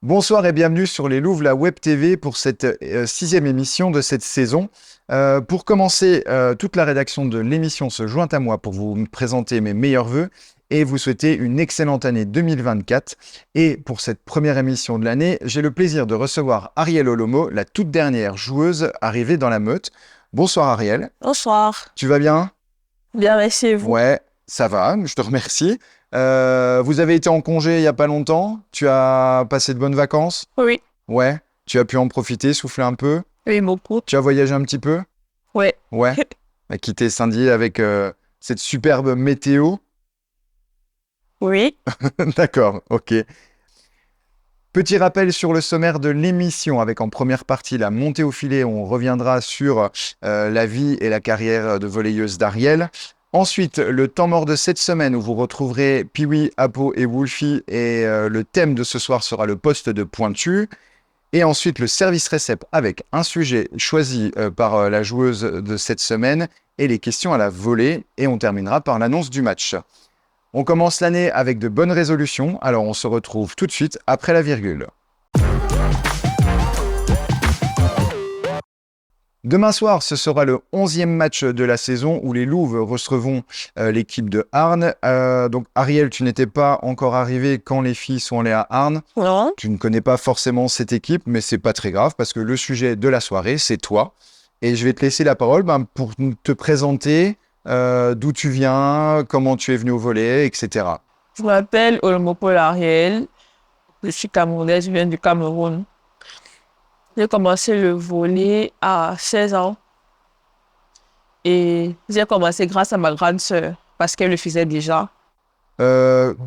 Bonsoir et bienvenue sur les Louves, la Web TV pour cette sixième émission de cette saison. Pour commencer, toute la rédaction de l'émission se joint à moi pour vous présenter mes meilleurs vœux et vous souhaiter une excellente année 2024. Et pour cette première émission de l'année, j'ai le plaisir de recevoir Ariel Olomo, la toute dernière joueuse arrivée dans la meute. Bonsoir Ariel, Bonsoir. tu vas bien? Bien, merci et vous? Ouais, ça va, je te remercie. Vous avez été en congé il n'y a pas longtemps. Tu as passé de bonnes vacances? Oui, Ouais. Tu as pu en profiter, souffler un peu? oui, beaucoup. Tu as voyagé un petit peu? Ouais, Ouais. Bah, quitter Saint-Dié avec cette superbe météo. oui. D'accord, ok. Petit rappel sur le sommaire de l'émission avec en première partie la montée au filet. On reviendra sur la vie et la carrière de volleyeuse d'Ariel. Ensuite, le temps mort de cette semaine où vous retrouverez Piwi, Apo et Wolfie. Et le thème de ce soir sera le poste de pointu. Et ensuite, le service récep avec un sujet choisi par la joueuse de cette semaine et les questions à la volée. Et on terminera par l'annonce du match. On commence l'année avec de bonnes résolutions, alors on se retrouve tout de suite après la virgule. Demain soir, ce sera le 11e match de la saison où les Louves recevront l'équipe de Arnes. Donc Ariel, tu n'étais pas encore arrivé quand les filles sont allées à Arnes. Non, Tu ne connais pas forcément cette équipe, mais c'est pas très grave parce que le sujet de la soirée, c'est toi. Et je vais te laisser la parole pour te présenter, d'où tu viens, comment tu es venu au volley, etc. je m'appelle Olomopol Ariel. Je suis camerounaise, je viens du Cameroun. J'ai commencé le volley à 16 ans et j'ai commencé grâce à ma grande sœur parce qu'elle le faisait déjà.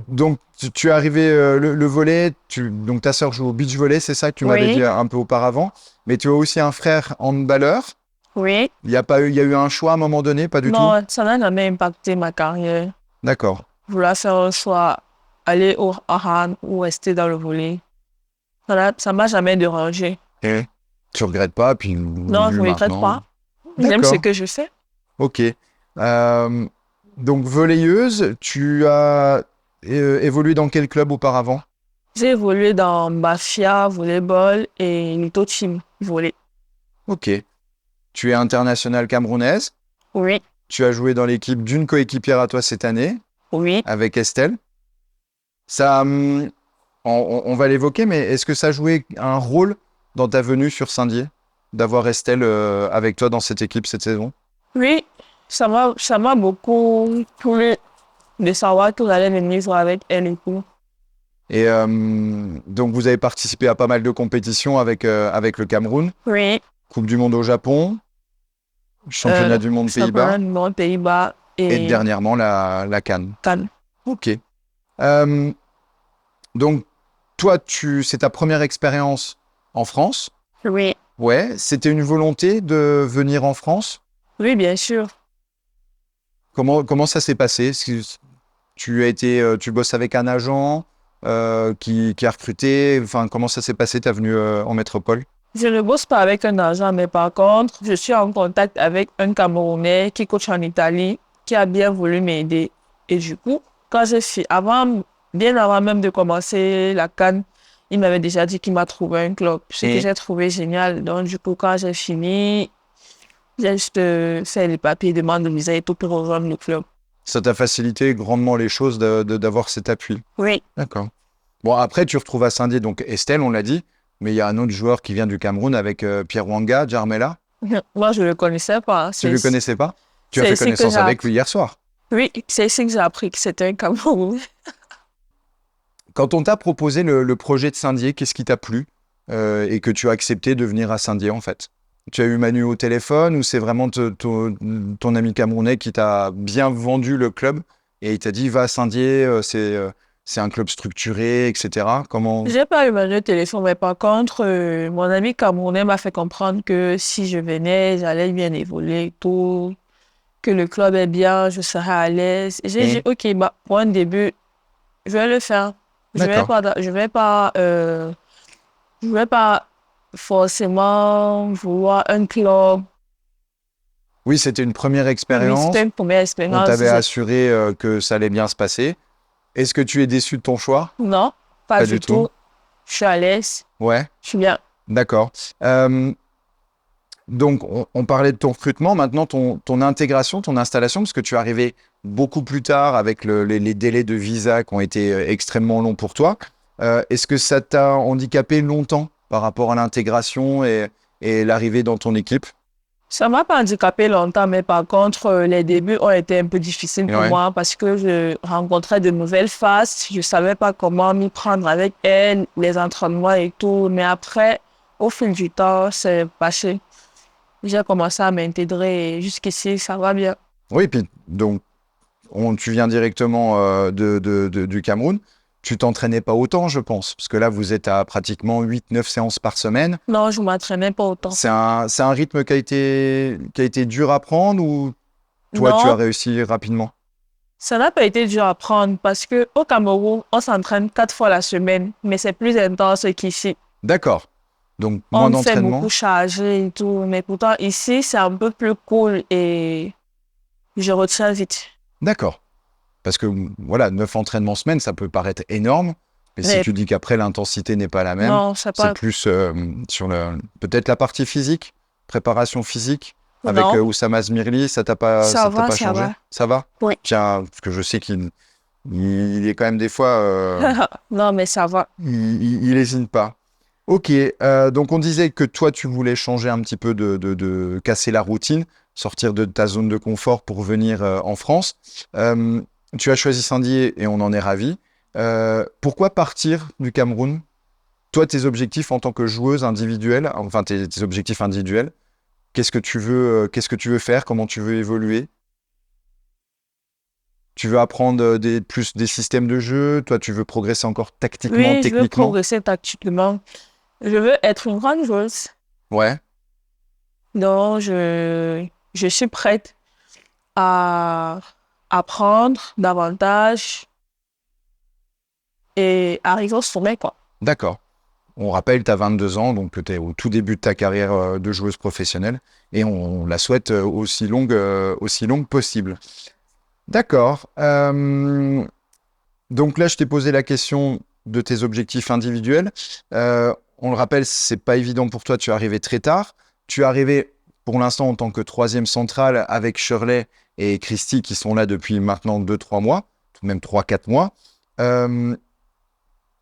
Donc, tu es arrivé le volley, donc ta sœur joue au beach volley, c'est ça que tu m'avais dit Oui, un peu auparavant. Mais tu as aussi un frère handballeur. oui. Il y a eu un choix à un moment donné, pas du tout? Non, ça n'a jamais impacté ma carrière. D'accord. Je voulais faire un choix, aller au Haran ou rester dans le volley. Ça m'a jamais dérangé. Et tu regrettes pas, puis Non, je vu ne regrette maintenant. pas. J'aime ce D'accord. que je fais. Ok. Euh, donc, volleyeuse, tu as évolué dans quel club auparavant? J'ai évolué dans Mafia, volleyball et Lito Team, volley. Ok. Tu es internationale camerounaise. Oui, Tu as joué dans l'équipe d'une coéquipière à toi cette année, oui. avec Estelle. Ça, on va l'évoquer, mais est-ce que ça a joué un rôle dans ta venue sur Saint-Dié, d'avoir Estelle avec toi dans cette équipe cette saison? Oui, ça m'a beaucoup plu de savoir que j'allais venir jouer avec elle et tout. Et donc, vous avez participé à pas mal de compétitions avec le Cameroun, Oui, Coupe du Monde au Japon, Championnat du Monde championnat Pays-Bas, du monde Pays-Bas et et dernièrement la CAN. Cannes. Ok. Euh, donc, toi, c'est ta première expérience en France. Oui, Ouais, c'était une volonté de venir en France. oui, bien sûr. Comment ça s'est passé? Tu bosses avec un agent qui a recruté. Enfin, comment ça s'est passé? T'es venu en métropole? Je ne bosse pas avec un agent, mais par contre, je suis en contact avec un Camerounais qui coach en Italie, qui a bien voulu m'aider. Et du coup, quand je suis, bien avant même de commencer la CAN, il m'avait déjà dit qu'il m'a trouvé un club, ce que Et j'ai trouvé génial. Donc, du coup, quand j'ai fini, j'ai juste fait les papiers, demande de visa et tout pour rejoindre le club. ça t'a facilité grandement les choses d'avoir cet appui. Oui. D'accord. Bon, après, tu retrouves à Saint-Dié, donc Estelle, on l'a dit, mais il y a un autre joueur qui vient du Cameroun avec Pierre Wanga, Jarmela. Moi, je ne le connaissais pas. Tu ne le connaissais pas? Tu as C'est fait ici que connaissance j'ai avec lui appris. hier soir. Oui, c'est ici que j'ai appris que c'était un Camerounais. Quand on t'a proposé le projet de Saint-Dié, qu'est-ce qui t'a plu et que tu as accepté de venir à Saint-Dié en fait? Tu as eu Manu au téléphone ou c'est vraiment ton ami camerounais qui t'a bien vendu le club et il t'a dit va à Saint-Dié, c'est un club structuré, etc. Comment? J'ai pas eu mon téléphone, mais par contre, mon ami camerounais m'a fait comprendre que si je venais, j'allais bien évoluer et tout, que le club est bien, je serais à l'aise. Et j'ai dit, Hmm, OK, bah, pour un début, je vais le faire. d'accord. Je vais pas forcément vouloir un club. Oui, c'était une première Oui, c'était expérience. une première On expérience. t'avait assuré que ça allait bien se passer. Est-ce que tu es déçu de ton choix? Non, pas Pas du du tout. tout. Je suis à l'aise. Ouais, Je suis bien. d'accord. Donc, on parlait de ton recrutement, maintenant ton intégration, ton installation, parce que tu es arrivé beaucoup plus tard avec les délais de visa qui ont été extrêmement longs pour toi. Est-ce que ça t'a handicapé longtemps par rapport à l'intégration et l'arrivée dans ton équipe? Ça m'a pas handicapé longtemps, mais par contre, les débuts ont été un peu difficiles pour Ouais, moi parce que je rencontrais de nouvelles faces. Je savais pas comment m'y prendre avec elles, les entraînements et tout. Mais après, au fil du temps, c'est passé. J'ai commencé à m'intégrer et jusqu'ici, ça va bien. oui, puis donc tu viens directement du Cameroun. Tu t'entraînais pas autant, je pense, parce que là, vous êtes à pratiquement 8, 9 séances par semaine. Non, je m'entraînais pas autant. C'est un rythme qui a été dur à prendre ou toi, tu as Non, réussi rapidement? ça n'a pas été dur à prendre parce que au Cameroun, on s'entraîne 4 fois la semaine, mais c'est plus intense qu'ici. D'accord. Donc, moins On me fait beaucoup d'entraînement. charger et tout, mais pourtant ici, c'est un peu plus cool et je retiens vite. D'accord. Parce que, voilà, 9 entraînements semaine, ça peut paraître énorme. Mais si Mais tu dis qu'après, l'intensité n'est pas la même, non, c'est c'est pas. plus sur peut-être la partie physique, préparation physique. Avec Non, Oussama Zmirli, ça t'a pas ça changé? va. Ça va? Oui. Tiens, parce que je sais qu'il est quand même des fois, Non, mais ça va. il hésite pas. Ok, donc on disait que toi, tu voulais changer un petit peu de casser la routine, sortir de ta zone de confort pour venir en France. Euh, Tu as choisi Saint-Dié et on en est ravi. Pourquoi partir du Cameroun? Toi, tes objectifs en tant que joueuse individuelle, enfin tes objectifs individuels, qu'est-ce que tu veux faire? Comment tu veux évoluer? Tu veux apprendre plus des systèmes de jeu? Toi, tu veux progresser encore tactiquement, Oui, je veux techniquement? progresser tactiquement. Je veux être une grande joueuse. Ouais, Donc, je suis prête à apprendre davantage et arriver au sommet, quoi. d'accord. On rappelle, tu as 22 ans, donc tu es au tout début de ta carrière de joueuse professionnelle et on la souhaite aussi longue possible. D'accord. Donc là, je t'ai posé la question de tes objectifs individuels. On le rappelle, c'est pas évident pour toi, tu es arrivé très tard. Tu es arrivé pour l'instant en tant que troisième centrale avec Shirley et Christy qui sont là depuis maintenant 2, 3 mois, même 3, 4 mois. Euh,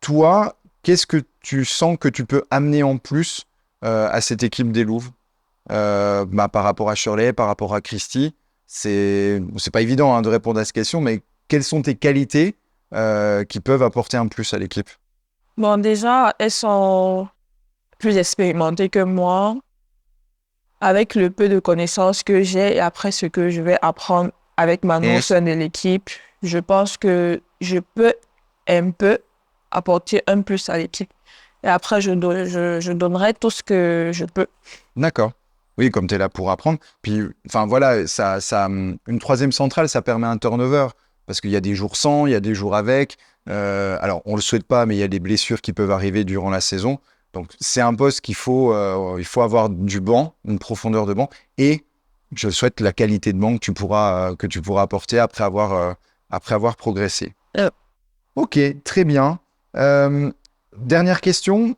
Toi, qu'est-ce que tu sens que tu peux amener en plus à cette équipe des Louves par rapport à Shirley, par rapport à Christy? C'est pas évident hein, de répondre à cette question, mais quelles sont tes qualités qui peuvent apporter un plus à l'équipe? Bon, déjà, elles sont plus expérimentées que moi, avec le peu de connaissances que j'ai et après ce que je vais apprendre avec ma Et notion de l'équipe, je pense que je peux un peu apporter un plus à l'équipe. Et après, je donnerai tout ce que je peux. d'accord. Oui, comme tu es là pour apprendre. Puis, enfin voilà, une troisième centrale, ça permet un turnover. Parce qu'il y a des jours sans, il y a des jours avec. Alors, on ne le souhaite pas, mais il y a des blessures qui peuvent arriver durant la saison. Donc, c'est un poste il faut avoir du banc, une profondeur de banc. Et je souhaite la qualité de banc que tu pourras apporter après avoir progressé. Euh, Ok, très bien. Euh, Dernière question.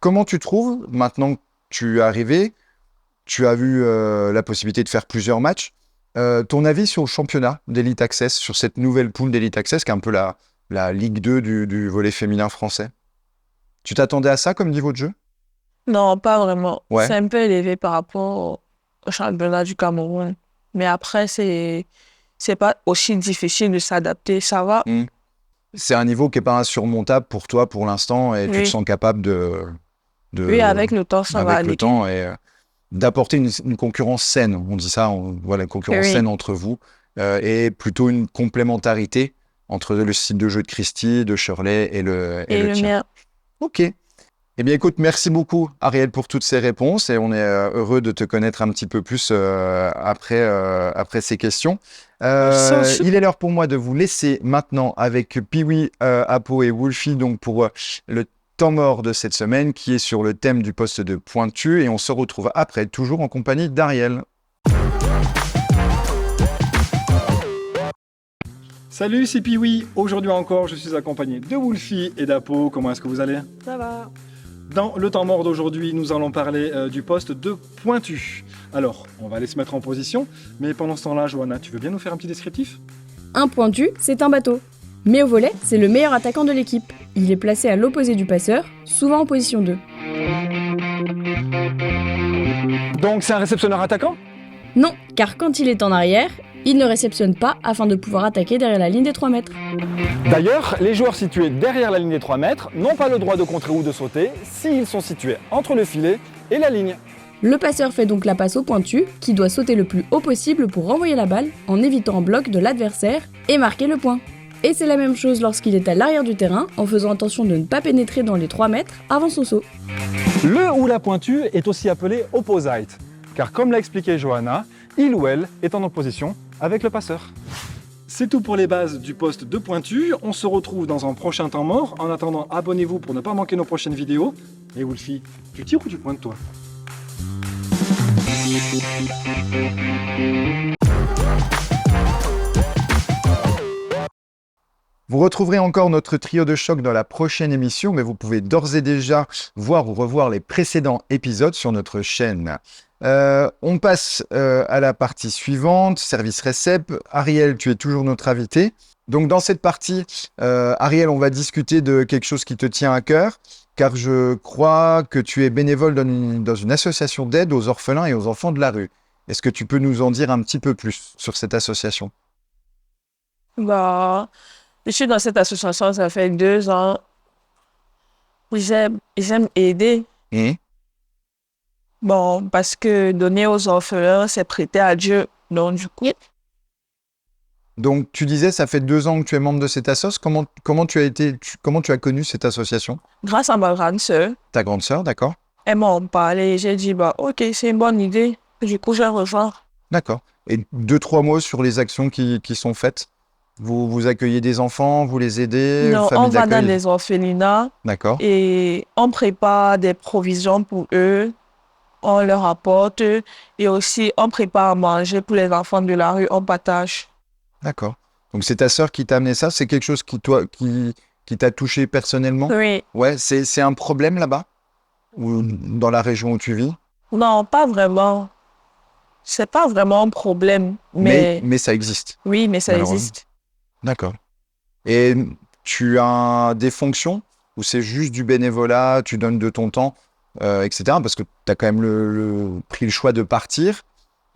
Comment tu trouves, maintenant que tu es arrivé, tu as vu la possibilité de faire plusieurs matchs, ton avis sur le championnat d'Elite Access, sur cette nouvelle poule d'Elite Access, qui est un peu la Ligue 2 du volley féminin français? Tu t'attendais à ça comme niveau de jeu? non, pas vraiment. Ouais. C'est un peu élevé par rapport au championnat du Cameroun. Mais après, c'est pas aussi difficile de s'adapter. Ça va? Hmm. C'est un niveau qui n'est pas insurmontable pour toi pour l'instant et tu te Oui. sens capable Oui, de, avec le temps, ça va avec le aller. temps et d'apporter une concurrence saine. On dit ça, voilà, une concurrence Oui. saine entre vous et plutôt une complémentarité entre le style de jeu de Christie, de Shirley et Et le le tien. mien. Ok. Eh bien, écoute, merci beaucoup, Ariel, pour toutes ces réponses et on est heureux de te connaître un petit peu plus après ces questions. Merci aussi. Il est l'heure pour moi de vous laisser maintenant avec Piwi, Apo et Wolfie donc pour le temps mort de cette semaine qui est sur le thème du poste de pointu et on se retrouve après, toujours en compagnie d'Ariel. Salut, c'est Piwi. Aujourd'hui encore, je suis accompagné de Wolfie et d'Apo. Comment est-ce que vous allez? Ça va. Dans le temps mort d'aujourd'hui, nous allons parler du poste de pointu. Alors, on va aller se mettre en position, mais pendant ce temps-là, Johanna, tu veux bien nous faire un petit descriptif? Un pointu, c'est un bateau. Mais au volet, c'est le meilleur attaquant de l'équipe. Il est placé à l'opposé du passeur, souvent en position 2. Donc, c'est un réceptionneur attaquant? Non, car quand il est en arrière, il ne réceptionne pas afin de pouvoir attaquer derrière la ligne des 3 mètres. D'ailleurs, les joueurs situés derrière la ligne des 3 mètres n'ont pas le droit de contrer ou de sauter s'ils sont situés entre le filet et la ligne. Le passeur fait donc la passe au pointu, qui doit sauter le plus haut possible pour renvoyer la balle en évitant un bloc de l'adversaire et marquer le point. Et c'est la même chose lorsqu'il est à l'arrière du terrain, en faisant attention de ne pas pénétrer dans les 3 mètres avant son saut. Le ou la pointue est aussi appelé opposite, car comme l'a expliqué Johanna, il ou elle est en opposition avec le passeur. C'est tout pour les bases du poste de pointu. On se retrouve dans un prochain temps mort. En attendant, abonnez-vous pour ne pas manquer nos prochaines vidéos. Et Wolfie, tu tires ou tu pointes toi? Vous retrouverez encore notre trio de choc dans la prochaine émission, mais vous pouvez d'ores et déjà voir ou revoir les précédents épisodes sur notre chaîne. On passe à la partie suivante, service récep. Ariel, tu es toujours notre invité. Donc dans cette partie, Ariel, on va discuter de quelque chose qui te tient à cœur, car je crois que tu es bénévole dans une association d'aide aux orphelins et aux enfants de la rue. Est-ce que tu peux nous en dire un petit peu plus sur cette association? Bah, je suis dans cette association, ça fait 2 ans. J'aime aider. Bon, parce que donner aux orphelins, c'est prêter à Dieu. Donc, du coup, Donc tu disais, ça fait 2 ans que tu es membre de cette assoce. Comment tu as connu cette association? grâce à ma grande sœur, Ta grande sœur, d'accord? elle m'a parlé. J'ai dit, bah, ok, c'est une bonne idée. Du coup, je rejoins. D'accord. Et 2-3 mots sur les actions qui sont faites. Vous accueillez des enfants, vous les aidez, Non, famille on va dans d'accueil. les orphelinats D'accord. et on prépare des provisions pour eux. On leur apporte et aussi on prépare à manger pour les enfants de la rue, on partage. D'accord. Donc c'est ta sœur qui t'a amené ça. C'est quelque chose qui t'a touché personnellement? Oui, Ouais, c'est un problème là-bas? Ou dans la région où tu vis? non, pas vraiment. C'est pas vraiment un problème, mais Mais ça existe, oui, mais ça malheureusement. existe. D'accord. Et tu as des fonctions ou c'est juste du bénévolat, tu donnes de ton temps, etc. Parce que tu as quand même pris le choix de partir.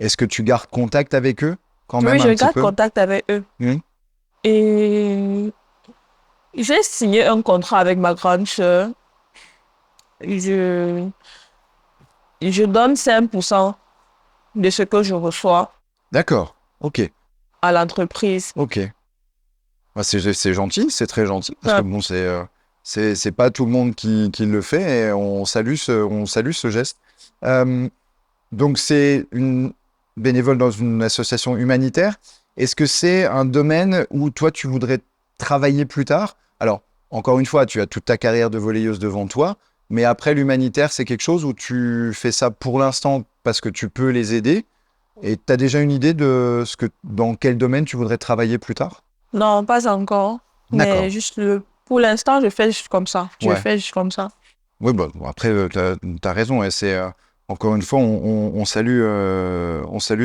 Est-ce que tu gardes contact avec eux quand même Oui, un je petit garde peu? contact avec eux. Oui. Et j'ai signé un contrat avec ma grande sœur. Je, je donne 5% de ce que je reçois D'accord. Ok. à l'entreprise. Ok. Bah, c'est gentil, c'est très gentil. Parce Ouais. que bon, c'est pas tout le monde qui le fait et on salue ce geste. Euh, donc, c'est une bénévole dans une association humanitaire. Est-ce que c'est un domaine où toi, tu voudrais travailler plus tard? Alors, encore une fois, tu as toute ta carrière de volleyeuse devant toi, mais après, l'humanitaire, c'est quelque chose où tu fais ça pour l'instant parce que tu peux les aider. Et tu as déjà une idée de dans quel domaine tu voudrais travailler plus tard? Non, pas encore. D'accord. Mais juste pour l'instant, je fais juste comme ça. Je Ouais. fais juste comme ça. Oui, bah, bon, après, tu as raison. Et c'est, encore une fois, on salue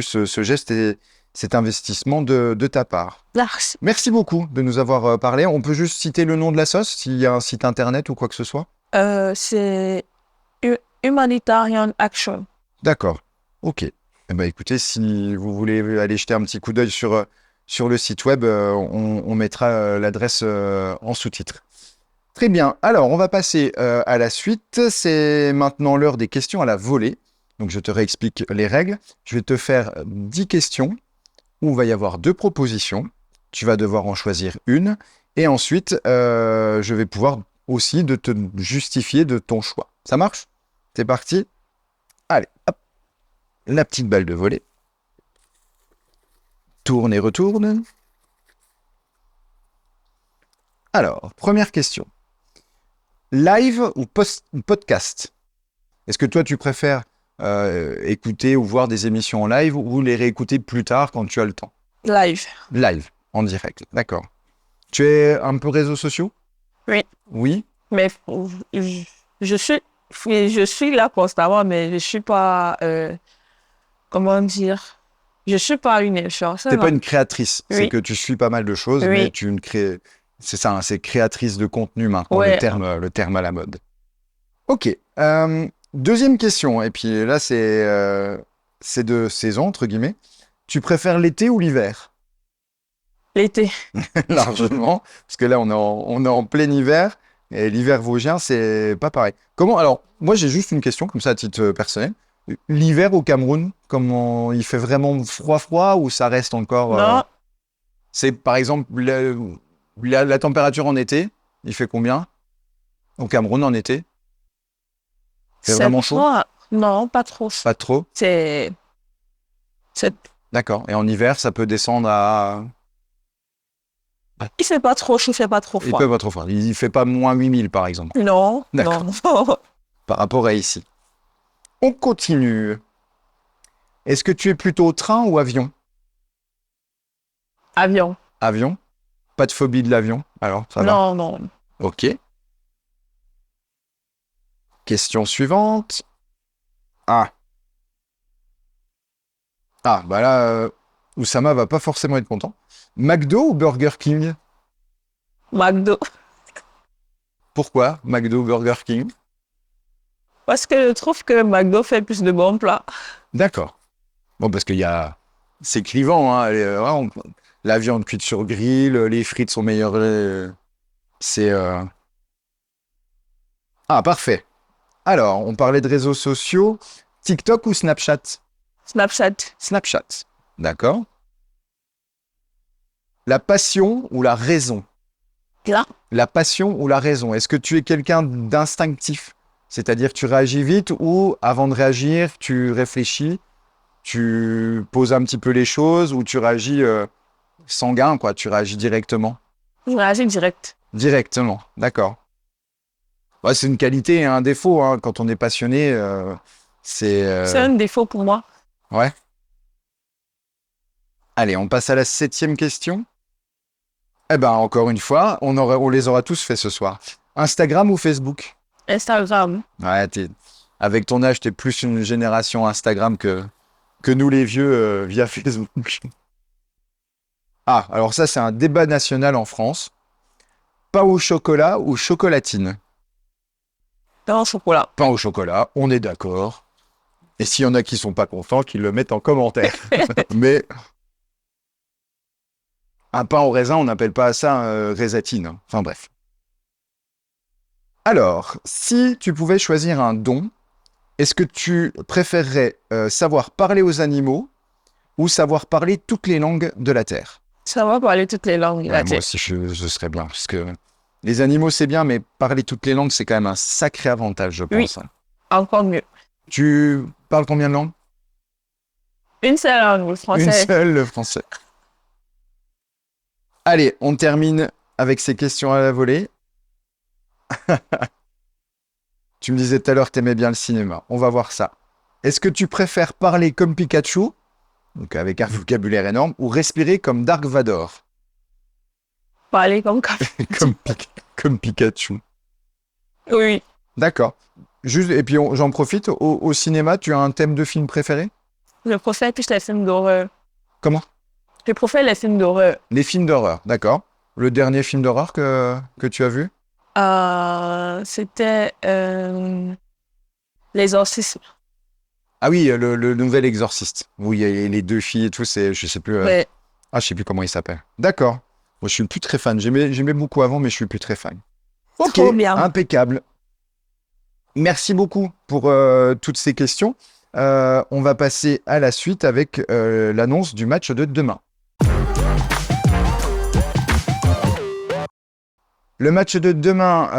ce geste et cet investissement de ta part. Merci. Merci beaucoup de nous avoir parlé. On peut juste citer le nom de la sauce, s'il y a un site internet ou quoi que ce soit? C'est Humanitarian Action. D'accord. Ok. Eh ben, écoutez, si vous voulez aller jeter un petit coup d'œil sur le site web, on mettra l'adresse en sous-titre. Très bien. Alors, on va passer à la suite. C'est maintenant l'heure des questions à la volée. Donc, je te réexplique les règles. Je vais te faire 10 questions où il va y avoir 2 propositions. Tu vas devoir en choisir une. Et ensuite, je vais pouvoir aussi de te justifier de ton choix. Ça marche? C'est parti? Allez, hop. La petite balle de volée. Tourne et retourne. Alors, première question. Live ou podcast? Est-ce que toi, tu préfères écouter ou voir des émissions en live ou les réécouter plus tard quand tu as le temps? Live. Live. En direct, d'accord. Tu es un peu réseaux sociaux? Oui. Oui? Mais je suis là constamment, mais je suis pas, comment dire, je suis pas une influenceuse. T'es pas une créatrice, c'est Oui. que tu suis pas mal de choses, mais Oui. tu ne crées... C'est ça, hein, c'est créatrice de contenu maintenant, Ouais. le terme à la mode. Ok. Deuxième question, et puis là, c'est de saison, entre guillemets. Tu préfères l'été ou l'hiver? L'été. Largement, parce que là, on est en plein hiver, et l'hiver vosgien, c'est pas pareil. Comment... Alors, moi, j'ai juste une question, comme ça, à titre personnel. L'hiver au Cameroun, comment il fait vraiment froid, ou ça reste encore... Non, C'est, par exemple, la température en été, il fait combien? Au Cameroun, en été? C'est vraiment chaud? froid. Non, pas trop. Pas trop? C'est, c'est, D'accord. Et en hiver, ça peut descendre à... il fait pas trop chaud, il fait pas trop Il froid. peut pas trop froid. Il fait pas moins 8000, par exemple, Non, D'accord. non. par rapport à ici. On continue. Est-ce que tu es plutôt train ou avion? Avion. Avion? Pas de phobie de l'avion? Alors, ça va? Non, non. Ok. Question suivante. Ah. Ah, bah là, Oussama va pas forcément être content. McDo ou Burger King? McDo. Pourquoi McDo ou Burger King? Parce que je trouve que McDo fait plus de bons plats. D'accord. Bon, parce qu'il y a... C'est clivant, hein. Vraiment, la viande cuite sur grill, les frites sont meilleures. C'est... Ah, parfait. Alors, on parlait de réseaux sociaux. TikTok ou Snapchat? Snapchat. Snapchat. D'accord. La passion ou la raison? Là, La passion ou la raison? Est-ce que tu es quelqu'un d'instinctif? C'est-à-dire tu réagis vite ou avant de réagir, tu réfléchis, tu poses un petit peu les choses ou tu réagis sanguin, quoi, tu réagis directement? je réagis direct. Directement, d'accord. Ouais, c'est une qualité et un défaut, hein. Quand on est passionné, c'est... C'est un défaut pour moi. Ouais. Allez, on passe à la 7e question. Eh ben, encore une fois, on les aura tous fait ce soir. Instagram ou Facebook? Instagram. Ouais, avec ton âge, t'es plus une génération Instagram que nous les vieux via Facebook. Ah, alors ça, c'est un débat national en France. Pain au chocolat ou chocolatine? Pain au chocolat. Pain au chocolat, on est d'accord. Et s'il y en a qui sont pas contents, qu'ils le mettent en commentaire. Mais un pain au raisin, on n'appelle pas ça raisatine, hein. Enfin bref. Alors, si tu pouvais choisir un don, est-ce que tu préférerais savoir parler aux animaux ou savoir parler toutes les langues de la Terre? Ça va parler toutes les langues. Ouais, moi aussi, je serais bien. Parce que les animaux, c'est bien, mais parler toutes les langues, c'est quand même un sacré avantage, je Oui. pense. Encore mieux. Tu parles combien de langues? Une seule langue, le français. Une seule, le français. Allez, on termine avec ces questions à la volée. Tu me disais tout à l'heure que tu aimais bien le cinéma. On va voir ça. Est-ce que tu préfères parler comme Pikachu, donc avec un vocabulaire énorme, ou respirer comme Dark Vador? Parler comme café. Comme Pikachu. Oui. D'accord. Juste, et puis j'en profite, au cinéma, tu as un thème de film préféré? Je préfère plus les films d'horreur. Comment? Je préfère les films d'horreur. Les films d'horreur, d'accord. Le dernier film d'horreur que tu as vu? C'était L'exorcisme. Ah oui, le nouvel Exorciste. Oui, il y a les deux filles et tout, je sais plus. Ouais. Ah, je sais plus comment il s'appelle. D'accord. Moi, je suis plus très fan. J'aimais beaucoup avant, mais je suis plus très fan. Ok, Trop bien. impeccable. Merci beaucoup pour toutes ces questions. On va passer à la suite avec l'annonce du match de demain. Le match de demain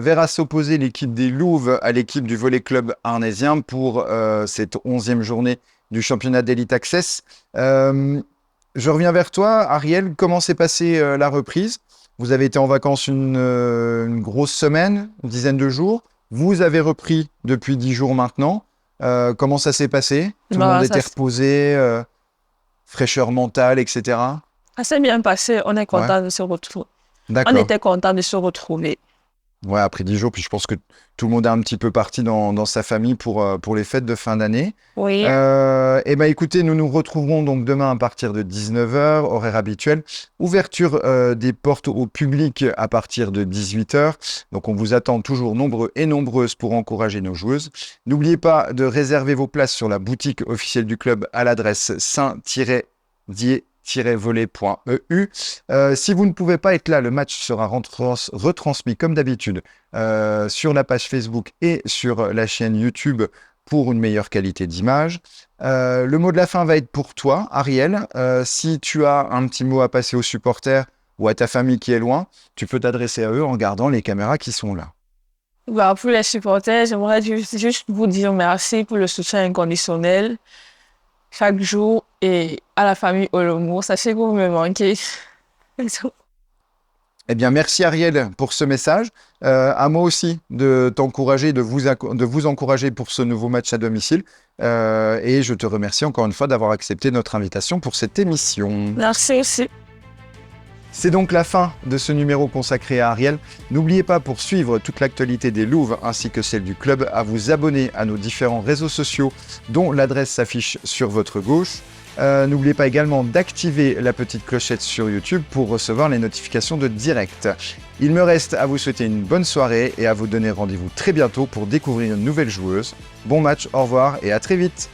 verra s'opposer l'équipe des Louves à l'équipe du Volley Club arnésien pour cette 11e journée du championnat d'Elite Access. Je reviens vers toi, Ariel. Comment s'est passée la reprise? Vous avez été en vacances une grosse semaine, une dizaine de jours. Vous avez repris depuis 10 jours maintenant. Comment ça s'est passé? Tout le monde était reposé, fraîcheur mentale, etc. Ça s'est bien passé, on est content de se retrouver. On D'accord. était content de se retrouver. Ouais, après 10 jours, puis je pense que tout le monde est un petit peu parti dans sa famille pour les fêtes de fin d'année. Oui. Eh ben, écoutez, nous nous retrouverons donc demain à partir de 19h, horaire habituel. Ouverture des portes au public à partir de 18h. Donc on vous attend toujours nombreux et nombreuses pour encourager nos joueuses. N'oubliez pas de réserver vos places sur la boutique officielle du club à l'adresse saint-dié-volley.eu. Si vous ne pouvez pas être là, le match sera retransmis comme d'habitude sur la page Facebook et sur la chaîne YouTube pour une meilleure qualité d'image. Le mot de la fin va être pour toi, Ariel. Si tu as un petit mot à passer aux supporters ou à ta famille qui est loin, tu peux t'adresser à eux en regardant les caméras qui sont là. Bah, pour les supporters, j'aimerais juste vous dire merci pour le soutien inconditionnel chaque jour et à la famille Olomo. Sachez que vous me manquez. Eh bien, merci Ariel pour ce message. À moi aussi de t'encourager, de vous encourager pour ce nouveau match à domicile. Et je te remercie encore une fois d'avoir accepté notre invitation pour cette émission. Merci aussi. C'est donc la fin de ce numéro consacré à Ariel. N'oubliez pas, pour suivre toute l'actualité des Louves ainsi que celle du club, à vous abonner à nos différents réseaux sociaux dont l'adresse s'affiche sur votre gauche. N'oubliez pas également d'activer la petite clochette sur YouTube pour recevoir les notifications de direct. Il me reste à vous souhaiter une bonne soirée et à vous donner rendez-vous très bientôt pour découvrir une nouvelle joueuse. Bon match, au revoir et à très vite.